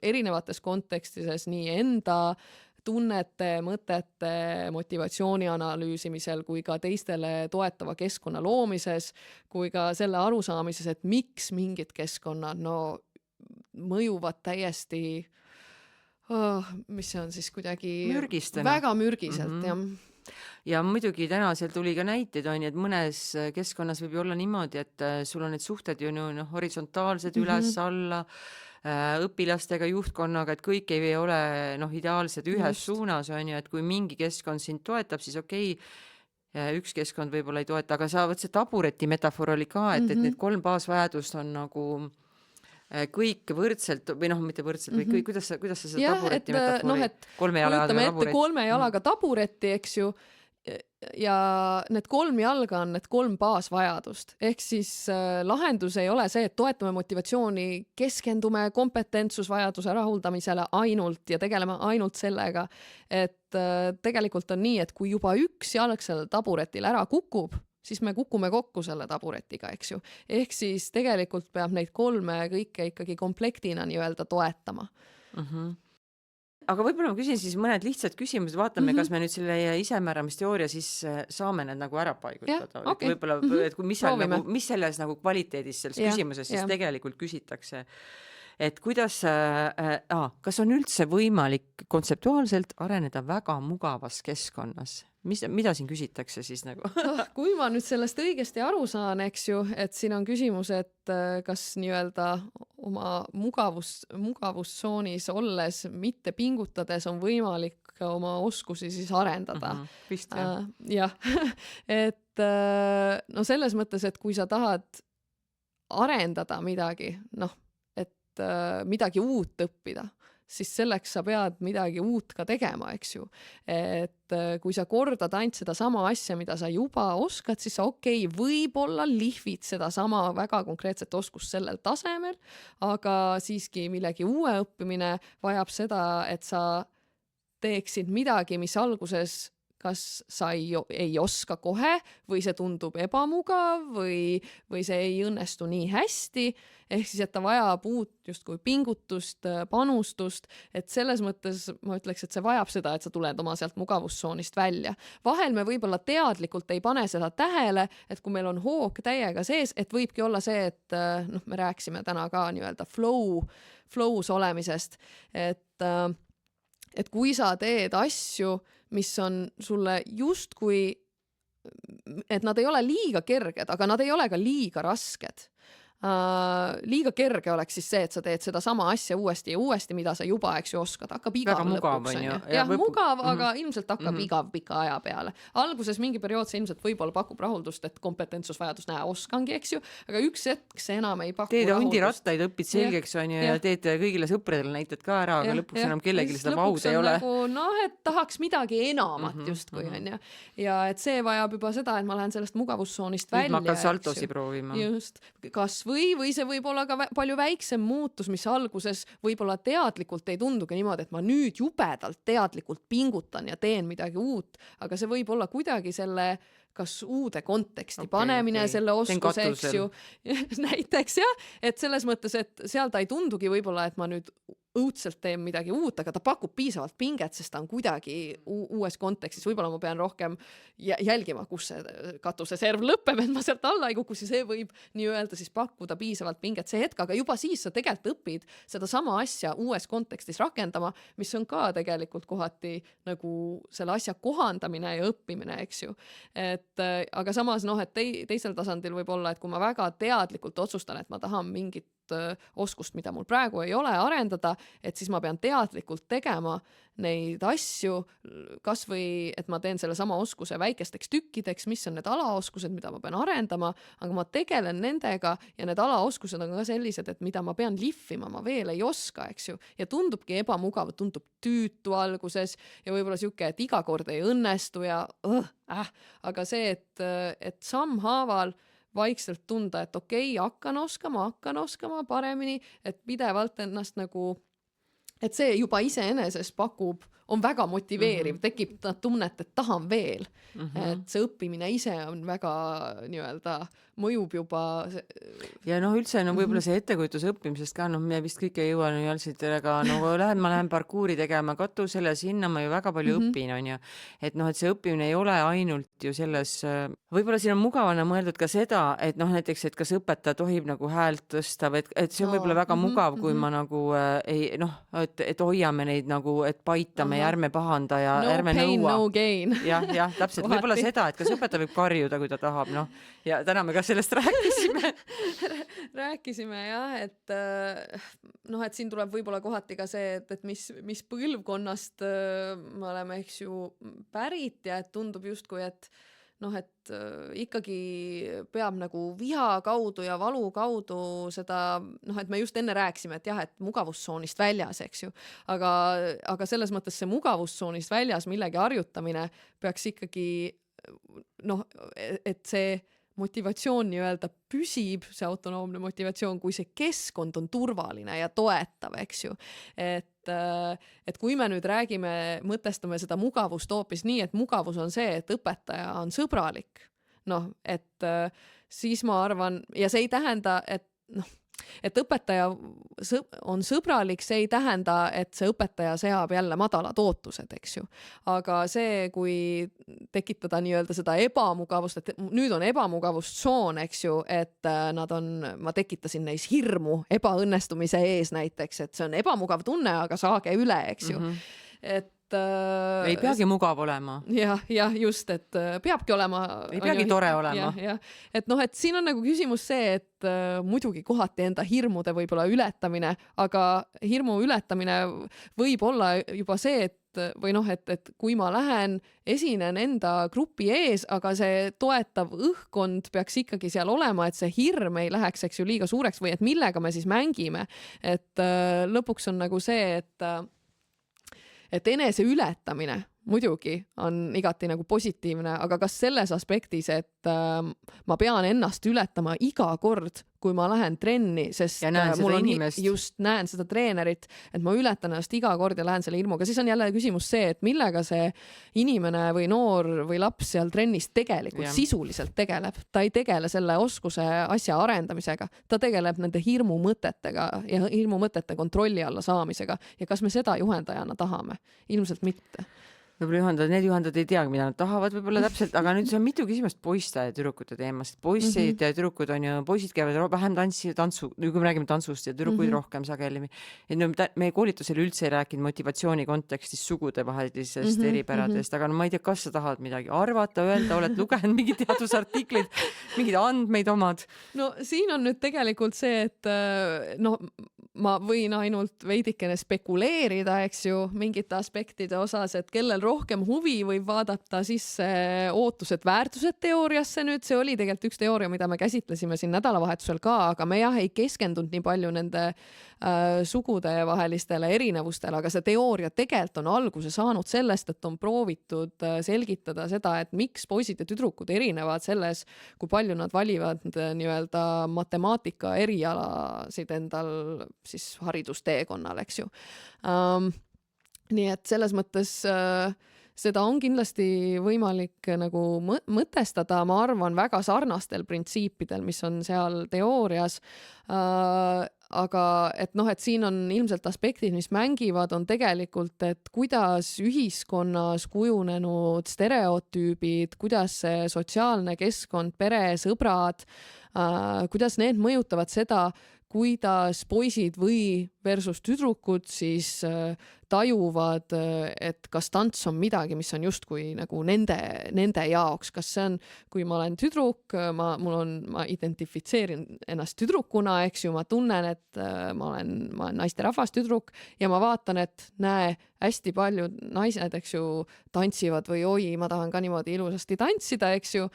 erinevates kontekstides nii enda tunnete, mõtete, motivatsiooni analüüsimisel kui ka teistele toetava keskkonna loomises, kui ka selle arusaamises, et miks mingid keskkonnad mõjuvad täiesti mis see on siis kuidagi väga mürgiselt, jah. Ja muidugi täna seal tuli ka näiteid, et mõnes keskkonnas võib ju olla niimoodi, et sul on need suhted ju horisontaalsed üles-alla, õpilastega, juhtkonnaga, et kõik ei ole ideaalsed ühes suunas, on ju, et kui mingi keskkond sind toetab, siis üks keskkond võib-olla ei toeta, aga see tabureti metafoor oli ka, et need 3 baasvajadust on nagu kõik võrdselt või mitte võrdselt või kuidas sa seda tabureti metafoori 3 jalaga tabureti? 3 jalaga tabureti, eks ju, ja need 3 jalga on need 3 baasvajadust. Ehk siis lahendus ei ole see, et toetame motivatsiooni, keskendume kompetentsusvajaduse rahuldamisele ainult ja tegeleme ainult sellega, et tegelikult on nii, et kui juba üks jalg sellel taburetil ära kukub, siis me kukume kokku selle taburetiga, eks ju. Ehk siis tegelikult peab neid 3 kõike ikkagi komplektina nii-öelda toetama. Aga võib-olla ma küsin siis mõned lihtsad küsimused, vaatame, kas me nüüd selle isemääramisteooria siis saame need nagu ära paigutada. Võib-olla, et mis selles nagu kvaliteedis selles küsimuses siis tegelikult küsitakse. Et kuidas, kas on üldse võimalik kontseptuaalselt areneda väga mugavas keskkonnas? Mida siin küsitakse siis nagu? Kui ma nüüd sellest õigesti aru saan, eks ju, et siin on küsimus, et kas nii-öelda oma mugavustsoonis olles, mitte pingutades on võimalik oma oskusi siis arendada. Vist jah. Et selles mõttes, et kui sa tahad arendada midagi, et midagi uut õppida, siis selleks sa pead midagi uut ka tegema, eks ju. Et kui sa kordad ainult seda sama asja, mida sa juba oskad, siis sa võib-olla lihvid seda sama väga konkreetset oskust sellel tasemel, aga siiski millegi uue õppimine vajab seda, et sa teeksid midagi, mis alguses kas sa ei oska kohe või see tundub ebamugav või see ei õnnestu nii hästi, ehk siis, et ta vajab uut justkui pingutust, panustust, et selles mõttes ma ütleks, et see vajab seda, et sa tuled oma sealt mugavustsoonist välja. Vahel me võib-olla teadlikult ei pane seda tähele, et kui meil on hoog täiega sees, et võibki olla see, et me rääkisime täna ka nii-öelda flow's olemisest, et kui sa teed asju, mis on sulle justkui, et nad ei ole liiga kerged, aga nad ei ole ka liiga rasked. Liiga kerge oleks siis see, et sa teed seda sama asja uuesti ja uuesti, mida sa juba, eks ju, oskad. Hakkab igav lõpuks. Jah, mugav, aga ilmselt hakkab igav pika aja peale. Alguses mingi periood see ilmselt võib-olla pakub rahuldust, et kompetentsusvajadus oskangi, eks ju, aga üks hetk see enam ei paku rahuldust. Teed hundirattaid, õpid selgeks on ju ja teed kõigile sõpradele näitad ka ära, aga lõpuks enam kellegile seda vahud ei ole. Et tahaks midagi enamat justkui on ju. Ja et see vajab juba seda, et ma lähen sellest mugavustsoonist välja. Nüüd ma hakkan saltosi proovima. Just, kas või see võib olla ka palju väiksem muutus, mis alguses võib-olla teadlikult ei tundugi niimoodi, et ma nüüd jubedalt teadlikult pingutan ja teen midagi uut, aga see võib olla kuidagi selle kas uude konteksti panemine selle oskuse, eks ju, näiteks jah, et selles mõttes, et seal ta ei tundugi võib-olla, et ma nüüd õudselt teen midagi uut, aga ta pakub piisavalt pinget, sest ta on kuidagi uues kontekstis. Võib-olla ma pean rohkem jälgima, kus see katuseserv lõpeb, et ma sealt alla ei kukus ja see võib nii-öelda siis pakkuda piisavalt pinget see hetk, aga juba siis sa tegelikult õpid seda sama asja uues kontekstis rakendama, mis on ka tegelikult kohati nagu selle asja kohandamine ja õppimine, eks ju. Aga samas, et teisel tasandil võib olla, et kui ma väga teadlikult otsustan, et ma tahan mingit oskust, mida mul praegu ei ole, arendada, et siis ma pean teadlikult tegema neid asju, kas või, et ma teen selle sama oskuse väikesteks tükkideks, mis on need alaoskused, mida ma pean arendama, aga ma tegelen nendega ja need alaoskused on ka sellised, et mida ma pean lihvima, ma veel ei oska, eks ju, ja tundubki ebamugav, tundub tüütu alguses ja võib-olla siuke, et iga kord ei õnnestu ja aga see, et sammhaaval vaikselt tunda, et hakkan oskama paremini, et pidevalt ennast nagu, et see juba iseenesest pakub, on väga motiveeriv, tekib tunnet, et tahan veel. Et see õppimine ise on väga nii-öelda mõjub juba. Ja üldse võib-olla see ettekujutus õppimisest ka, me vist kõik ei jõua aga ma lähen parkuuri tegema katusele, sinna ma ju väga palju õpin, on ju. Et see õppimine ei ole ainult ju selles, võib-olla siin on mugavana mõeldud ka seda, et näiteks, et kas õpetaja tohib nagu häält tõsta, et see on võib-olla väga mugav, kui ma nagu ei, et hoiame neid nagu, et paitame ja ärme pahanda ja ärme nõua. No pain, no gain. Jah, täpselt, võib-olla seda, et kas õpetaja võib karjuda, kui ta tahab, ja täna me ka sellest rääkisime. Rääkisime jah, et siin tuleb võib-olla kohati ka see, et mis põlvkonnast me oleme, eks ju, pärit ja et tundub justkui, et ikkagi peab nagu viha kaudu ja valu kaudu seda, et me just enne rääkisime, et jah, et mugavustsoonist väljas, eks ju, aga selles mõttes see mugavustsoonist väljas millegi harjutamine peaks ikkagi, et see motivatsioon nii-öelda püsib, see autonoomne motivatsioon, kui see keskkond on turvaline ja toetav, eks ju. Et kui me nüüd mõtestame seda mugavust hoopis nii, et mugavus on see, et õpetaja on sõbralik, et siis ma arvan, ja see ei tähenda, et õpetaja on sõbralik, see ei tähenda, et see õpetaja seab jälle madalad ootused, eks ju. Aga see, kui tekitada nii-öelda seda ebamugavust, et nüüd on ebamugavustsoon, eks ju, et ma tekitasin neis hirmu ebaõnnestumise ees näiteks, et see on ebamugav tunne, aga saage üle, eks ju. Et ei peagi mugav olema. Jah, just, et peabki olema. Ei peagi tore olema. Et siin on nagu küsimus see, et muidugi kohati enda hirmude võib-olla ületamine, aga hirmu ületamine võib olla juba see, et või noh, et kui ma lähen, esinen enda grupi ees, aga see toetav õhkkond peaks ikkagi seal olema, et see hirm ei läheks, eks ju, liiga suureks või et millega me siis mängime. Et lõpuks on nagu see, et enese ületamine muidugi on igati nagu positiivne, aga kas selles aspektis, et ma pean ennast ületama iga kord, kui ma lähen trenni, sest mul on just näen seda treenerit, et ma ületan ennast iga kord ja lähen selle hirmuga, siis on jälle küsimus see, et millega see inimene või noor või laps seal trennis tegelikult sisuliselt tegeleb. Ta ei tegele selle oskuse asja arendamisega, ta tegeleb nende hirmumõtetega ja hirmumõtete kontrolli alla saamisega. Ja kas me seda juhendajana tahame? Ilmselt mitte. Võib-olla need juhendajad ei tea, mida nad tahavad võib-olla täpselt, aga nüüd see on mitu küsimust poiste ja tüdrukute teemast. Poisid ja tüdrukud on ju, poisid käivad vähem tantsu, kui me räägime tantsust ja tüdrukuid rohkem sageli. Meie koolitusel üldse ei rääkinud motivatsiooni kontekstis sugude vahelisest eripäradest, aga ma ei tea, kas sa tahad midagi arvata, öelda, oled lugenud mingid teadusartiklid, mingid andmeid omad? No siin on nüüd tegelikult see, et ma võin ainult veidikene spekuleerida, eks ju, mingite aspektide osas, et kellel rohkem huvi võib vaadata sisse ootused, väärtused teooriasse nüüd. See oli tegelikult üks teooria, mida me käsitlesime siin nädalavahetusel ka, aga me ei keskendunud nii palju nende sugude vahelistele erinevustele, aga see teooria tegelikult on alguse saanud sellest, et on proovitud selgitada seda, et miks poisid ja tüdrukud erinevad selles, kui palju nad valivad nii-öelda matemaatika erialasid endal siis haridusteekonnal, eks ju. Nii et selles mõttes seda on kindlasti võimalik nagu mõtestada, ma arvan, väga sarnastel printsiipidel, mis on seal teoorias. Aga et siin on ilmselt aspektid, mis mängivad, on tegelikult, et kuidas ühiskonnas kujunenud stereotüübid, kuidas see sotsiaalne keskkond, pere, sõbrad, kuidas need mõjutavad seda, kuidas poisid või versus tüdrukud siis tajuvad, et kas tants on midagi, mis on justkui nagu nende jaoks. Kas see on, kui ma olen tüdruk, ma identifitseerin ennast tüdrukuna, eks ju, ma tunnen, et ma olen naisterahvas tüdruk ja ma vaatan, et näe, hästi paljud naised, eks ju, tantsivad või oi, ma tahan ka niimoodi ilusasti tantsida, eks ju.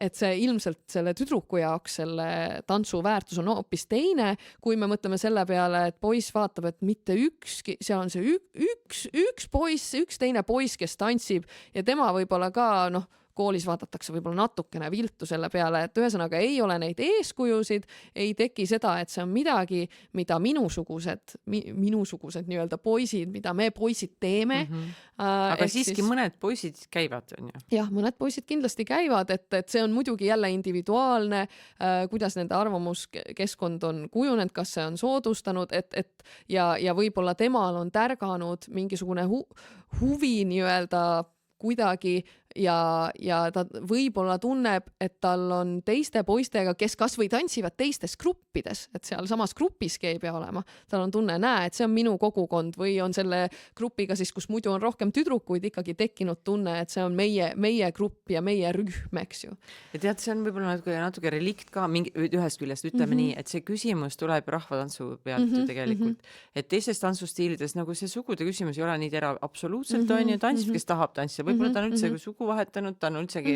Et see ilmselt selle tüdruku jaoks selle tantsu väärtus on hoopis teine, kui me mõtleme selle peale, et poiss vaatab, et mitte ükski, seal on see üks poiss, üks teine poiss, kes tantsib ja tema võib-olla ka, koolis vaadatakse võib-olla natukene viltu selle peale, et ühesõnaga ei ole neid eeskujusid, ei teki seda, et see on midagi, mida minusugused nii-öelda poisid, mida me poisid teeme. Aga siiski mõned poisid käivad, on ju? Jah, mõned poisid kindlasti käivad, et see on muidugi jälle individuaalne, kuidas nende arvamuskeskkond on kujunenud, kas see on soodustanud, ja võib-olla temal on tärganud mingisugune huvi nii-öelda kuidagi ja ta võib-olla tunneb, et tal on teiste poistega, kes kas või tantsivad teistes gruppides, et seal samas grupiski ei pea olema. Tal on tunne, et see on minu kogukond või on selle grupiga siis, kus muidu on rohkem tüdrukuid, ikkagi tekkinud tunne, et see on meie grupp ja meie rühm, eks ju. Ja tead, see on võib-olla natuke relikt ka ühest küljest, ütleme nii, et see küsimus tuleb rahvatantsu pealt ju tegelikult. Et teistes tantsustiilides nagu see sugude küsimus ei ole nii terav absoluutselt, on ju, tantsib, kes tahab tantsida. Võib-olla ta on üldse sugu vahetanud, ta on üldsegi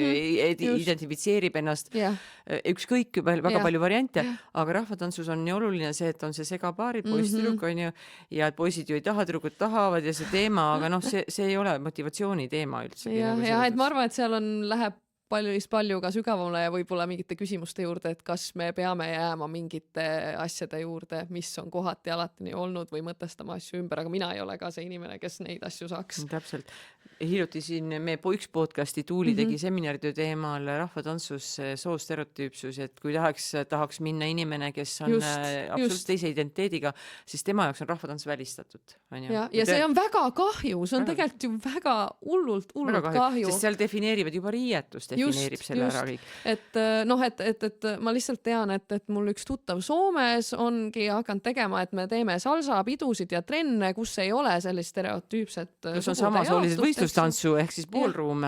identifitseerib ennast ükskõik väga palju variante, aga rahvatantsus on nii oluline see, et on see segapaari poiss-tüdruk, on ju, ja poisid ju ei taha, tüdrukud tahavad ja see teema, aga see ei ole motivatsiooni teema üldse. Ja et ma arvan, et seal läheb palju ka sügavamale ja võib-olla mingite küsimuste juurde, et kas me peame jääma mingite asjade juurde, mis on kohati alati nii olnud või mõtestama asju ümber, aga mina ei ole ka see inimene, kes neid asju saaks. Täpselt. Hiljuti siin meie Poiks podcasti Tuuli tegi seminaritöö teemal rahvatantsus soostereotüüpsus, et kui tahaks minna inimene, kes on absoluutselt teise identiteediga, siis tema jaoks on rahvatants välistatud. Ja see on väga kahju, see on tegelikult ju väga hullult kahju. Sest seal defineerivad juba riietust, defineerib selle ära kõik. Et ma lihtsalt tean, et mul üks tuttav Soomes ongi hakanud tegema, et me teeme salsapidusid ja trenne, kus ei ole sellist stereotüüpset kus on samasoolised võistlustantsu ehk siis ballroom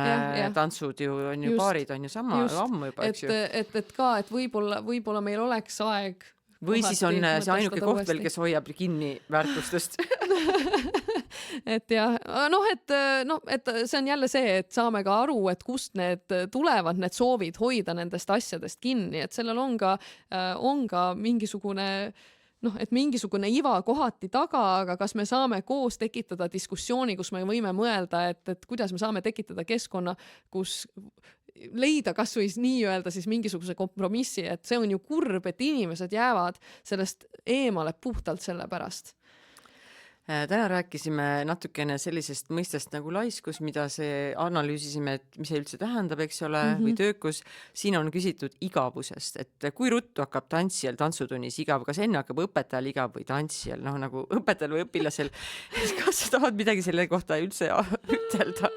tantsud ju on ju paarid on ju sama ammu juba, eks ju. Et võib-olla meil oleks aeg või siis on see ainuke koht veel, kes hoiab kinni väärtustest. et jah, et see on jälle see, et saame ka aru, et kust need tulevad, need soovid hoida nendest asjadest kinni, et sellel on ka mingisugune et mingisugune iva kohati taga, aga kas me saame koos tekitada diskussiooni, kus me võime mõelda, et kuidas me saame tekitada keskkonna, kus leida kas või nii-öelda siis mingisuguse kompromissi, et see on ju kurb, et inimesed jäävad sellest eemale puhtalt selle pärast. Täna rääkisime natukene sellisest mõistest nagu laiskus, mida analüüsisime, et mis see üldse tähendab, eks ole, või töökus. Siin on küsitud igavusest, et kui ruttu hakkab tantsijal tantsutunnis igav, kas enne hakkab õpetajal igav või tantsijal, nagu õpetajal või õpilasel. Kas sa tahad midagi selle kohta üldse ütelda?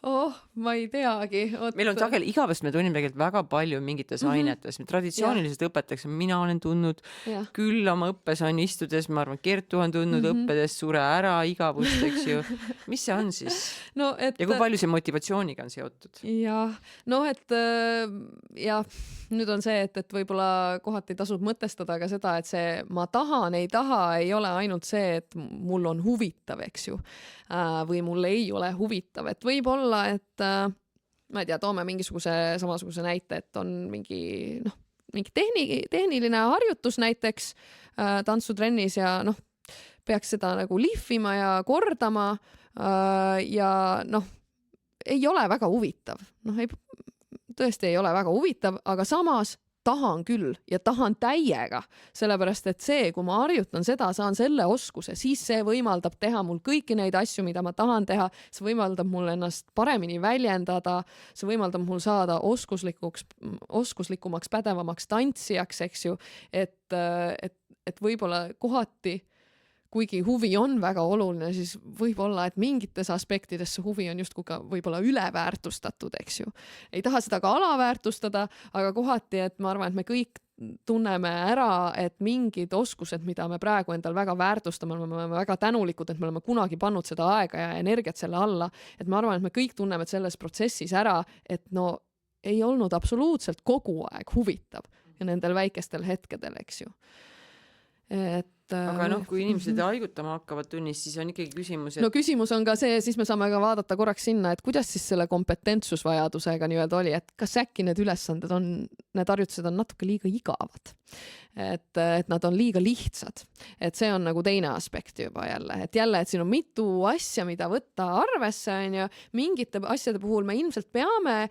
Ma ei teagi. Meil on sageli igavest, me tunnime tegelikult väga palju mingites ainetes. Traditsiooniliselt õpetatakse, mina olen tundnud küll oma õppes on istudes, ma arvan, Kertu on tundnud õppedes sure ära igavust, eks ju. Mis see on siis? Ja kui palju see motivatsiooniga on seotud? Nüüd on see, et võib-olla kohati tasub mõtestada ka seda, et see ma tahan, ei taha, ei ole ainult see, et mul on huvitav, eks ju, või mul ei ole huvitav, et võib olla, et ma ei tea, toome samasuguse näite, et on mingi tehniline harjutus näiteks tantsutrennis ja peaks seda nagu lihvima ja kordama ja ei ole väga huvitav. Tõesti ei ole väga huvitav, aga samas tahan küll ja tahan täiega, sellepärast et see, kui ma harjutan seda, saan selle oskuse, siis see võimaldab teha mul kõiki neid asju, mida ma tahan teha, see võimaldab mul ennast paremini väljendada, see võimaldab mul saada oskuslikumaks, pädevamaks tantsijaks, eks ju, et võib-olla kohati kuigi huvi on väga oluline, siis võib-olla, et mingites aspektides see huvi on justkui ka võib-olla üleväärtustatud, eks ju. Ei taha seda ka alaväärtustada, aga kohati, et ma arvan, et me kõik tunneme ära, et mingid oskused, mida me praegu endal väga väärtustame, me oleme väga tänulikud, et me oleme kunagi pannud seda aega ja energiat selle alla, et ma arvan, et me kõik tunneme selles protsessis ära, et ei olnud absoluutselt kogu aeg huvitav ja nendel väikestel hetkedel, eks ju. Aga kui inimesed haigutama hakkavad tunnis, siis on ikkagi küsimus, et... küsimus on ka see, siis me saame ka vaadata korraks sinna, et kuidas siis selle kompetentsusvajadusega nii-öelda oli, et kas äkki need ülesanded need harjutused on natuke liiga igavad. Et nad on liiga lihtsad. Et see on nagu teine aspekt juba jälle. Et siin on mitu asja, mida võtta arvesse, on ju. Mingite asjade puhul me ilmselt peame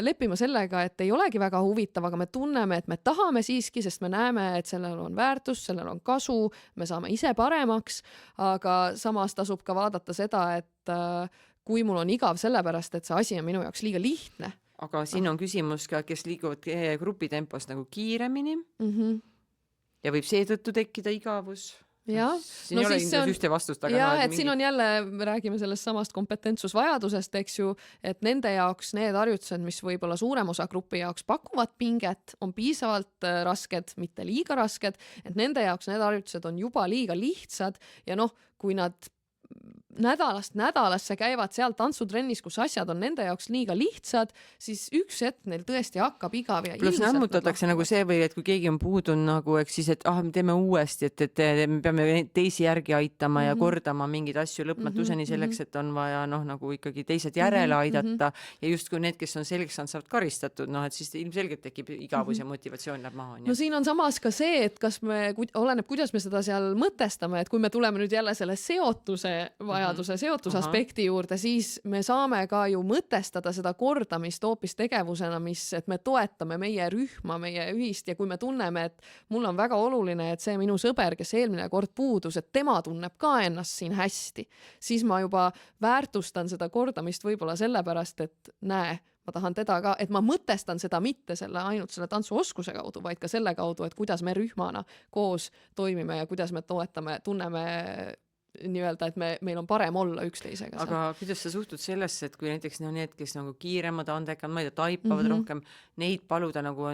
leppima sellega, et ei olegi väga huvitav, aga me tunneme, et me tahame siiski, sest me näeme, et sellel on väärtus, sellel on kasu, me saame ise paremaks, aga samas tasub ka vaadata seda, et kui mul on igav sellepärast, et see asi on minu jaoks liiga lihtne. Aga siin on küsimus ka, kes liiguvad grupitempos nagu kiiremini ja võib seetõttu tekkida igavus. Siin ei ole ilmselt ühte vastust. Et siin on jälle, me räägime sellest samast kompetentsusvajadusest, eks ju, et nende jaoks need harjutused, mis võib-olla suurem osa grupi jaoks pakuvad pinget, on piisavalt rasked, mitte liiga rasked, et nende jaoks need harjutused on juba liiga lihtsad ja kui nad nädalast nädalasse käivad seal tantsutrennis, kus asjad on nende jaoks liiga lihtsad, siis üks hetk neil tõesti hakkab igav ja ilmselt nämmutatakse nagu see või, et kui keegi on puudunud nagu, eks siis, et me teeme uuesti, et me peame teisi järgi aitama ja kordama mingeid asju lõpmatuseni selleks, et on vaja nagu ikkagi teised järele aidata ja just kui need, kes on selgeks saanud, saavad karistatud, et siis ilmselgelt tekib igavus ja motivatsioon läheb maha. Siin on samas ka see, et kas oleneb, kuidas me seda seal mõtestame, et kui me tuleme nüüd jälle selle seotusaspekti juurde, siis me saame ka ju mõtestada seda kordamist hoopis tegevusena, et me toetame meie rühma, meie ühist ja kui me tunneme, et mul on väga oluline, et see minu sõber, kes eelmine kord puudus, et tema tunneb ka ennast siin hästi, siis ma juba väärtustan seda kordamist võib-olla sellepärast, et ma tahan teda ka, et ma mõtestan seda mitte ainult selle tantsuoskuse kaudu, vaid ka selle kaudu, et kuidas me rühmana koos toimime ja kuidas me tunneme nii-öelda, et meil on parem olla üksteisega. Aga kuidas sa suhtud sellesse, et kui näiteks need, kes nagu kiiremad, andekad, ma ei tea, taipavad rohkem, neid paluda nagu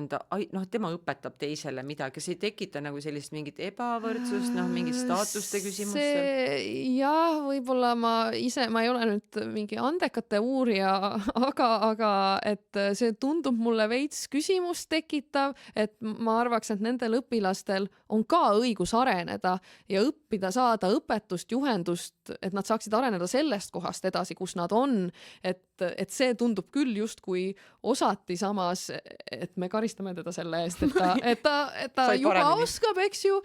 tema õpetab teisele midagi, kas ei tekita nagu sellist mingit ebavõrdsust, mingit staatuste küsimust? Jah, võib-olla ma ei ole nüüd mingi andekate uurija, aga et see tundub mulle veits küsimust tekitav, et ma arvaks, et nendel õpilastel on ka õigus areneda ja õppida, saada õpetust toetust, juhendust, et nad saaksid areneda sellest kohast edasi, kus nad on, et see tundub küll justkui osati samas, et me karistame teda selle eest, et ta juba paremini oskab, eks ju,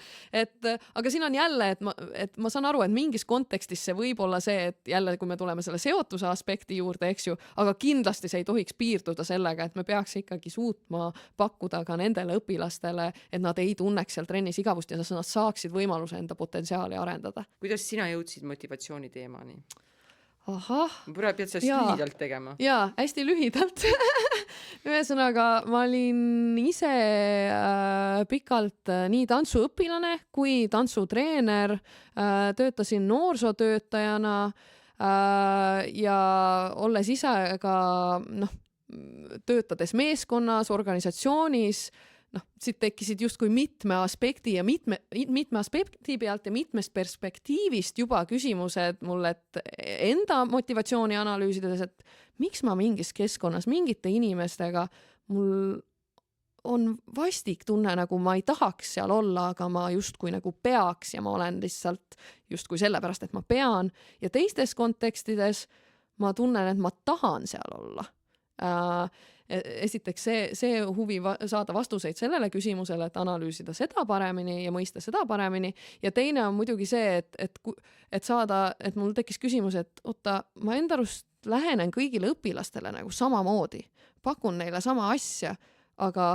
aga siin on jälle, et ma saan aru, et mingis kontekstis see võib olla see, et jälle, kui me tuleme selle seotuse aspekti juurde, eks ju, aga kindlasti see ei tohiks piirduda sellega, et me peaks ikkagi suutma pakkuda ka nendele õpilastele, et nad ei tunneks seal trennis igavust ja nad saaksid võimaluse enda potentsiaali arendada. Kuidas sina jõudsid motivatsiooni teemani? Ahah. Pead sellest lühidalt tegema. Jaa, hästi lühidalt. Ühesõnaga, ma olin ise pikalt nii tantsuõpilane kui tantsutreener, töötasin noorsootöötajana ja olles ise ka töötades meeskonnas, organisatsioonis, siit tekkisid justkui mitme aspekti pealt ja mitmest perspektiivist juba küsimused mulle, et enda motivatsiooni analüüsides, et miks ma mingis keskkonnas mingite inimestega, mul on vastik tunne, nagu ma ei tahaks seal olla, aga ma justkui nagu peaks ja ma olen lihtsalt justkui sellepärast, et ma pean, ja teistes kontekstides ma tunnen, et ma tahan seal olla. Esiteks see huvi saada vastuseid sellele küsimusele, et analüüsida seda paremini ja mõista seda paremini, ja teine on muidugi see, et mul tekkis küsimus, et oota, ma enda arust lähenen kõigile õpilastele nagu samamoodi, pakun neile sama asja, aga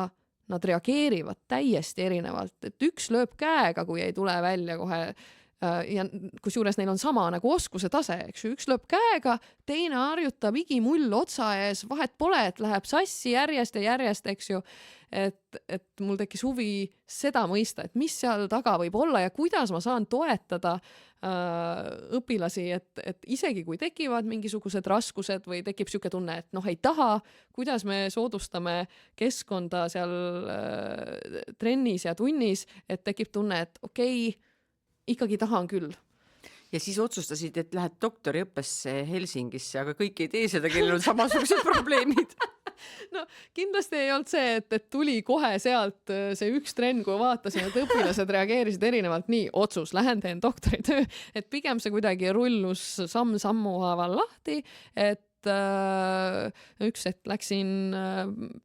nad reageerivad täiesti erinevalt, et üks lööb käega, kui ei tule välja kohe, ja kusjuures neil on sama nagu oskuse tase, eks ju, üks lööb käega, teine harjutab igimull otsa ees, vahet pole, et läheb sassi järjest ja järjest, eks ju, et mul tekkis huvi seda mõista, et mis seal taga võib olla ja kuidas ma saan toetada õpilasi, et isegi kui tekivad mingisugused raskused või tekib siuke tunne, et ei taha, kuidas me soodustame keskkonda seal trennis ja tunnis, et tekib tunne, et okei, ikkagi tahan küll. Ja siis otsustasid, et lähed doktoriõppesse Helsingisse, aga kõik ei tee seda, kellel on samasugused probleemid. No kindlasti ei olnud see, et tuli kohe sealt see üks trenn, kui vaatasin, et õpilased reageerisid erinevalt, nii otsus, lähen teen doktoritöö, et pigem see kuidagi rullus sammu haaval lahti, et üks hetk läksin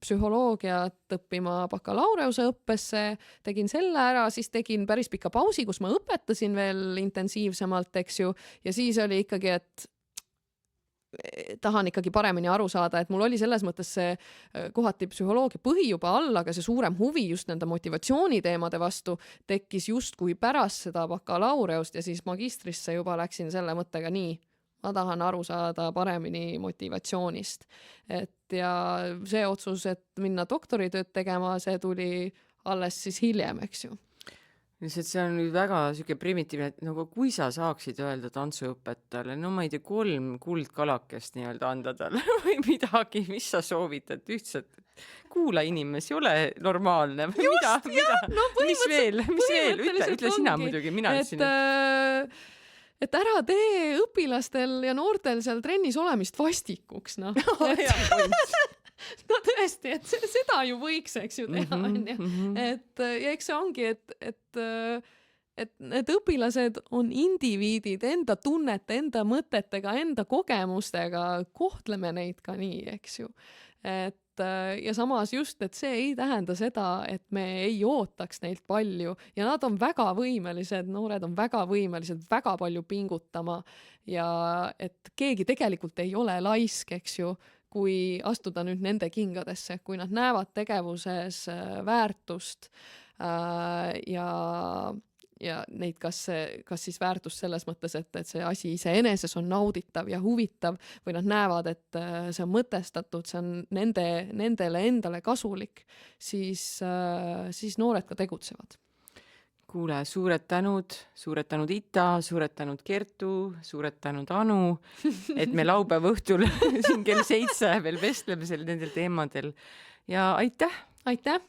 psühholoogiat õppima bakalaureuse õppesse, tegin selle ära, siis tegin päris pika pausi, kus ma õpetasin veel intensiivsemalt, eks ju, ja siis oli ikkagi, et tahan ikkagi paremini aru saada, et mul oli selles mõttes see kohati psühholoogia põhi juba all, aga see suurem huvi just nende motivatsiooniteemade vastu tekkis justkui pärast seda bakalaureust ja siis magistrisse juba läksin selle mõttega nii. Ma tahan aru saada paremini motivatsioonist. Ja see otsus, et minna doktoritööd tegema, see tuli alles siis hiljem, eks ju. See on väga süke primitiivne, et nagu kui sa saaksid öelda tantsuõpetajale, no ma ei tea, 3 kuldkalakest nii-öelda anda talle või midagi, mis sa soovitad ühtselt, kuula inimesi, ole normaalne või just, mida? No, mis veel? Ütle sina muidugi, mina ütlesin. Et ära tee õpilastel ja noortel seal trennis olemist vastikuks, no. No tõesti, et seda ju võiks, eks ju teha, et ja eks see ongi, et need õpilased on indiviidid enda tunnete, enda mõtetega, enda kogemustega, kohtleme neid ka nii, eks ju. Ja samas just, et see ei tähenda seda, et me ei ootaks neilt palju ja nad on väga võimelised, noored on väga võimelised väga palju pingutama ja et keegi tegelikult ei ole laisk, eks ju, kui astuda nüüd nende kingadesse, kui nad näevad tegevuses väärtust ja neid kas siis väärtust selles mõttes, et see asi iseeneses on nauditav ja huvitav või nad näevad, et see on mõtestatud, see on nendele endale kasulik, siis noored ka tegutsevad. Kuule, suured tänud Ita, suured tänud Kertu, suured tänud Anu, et me laupäeva õhtul siin kell 7 veel vestleme nendel teemadel ja aitäh! Aitäh!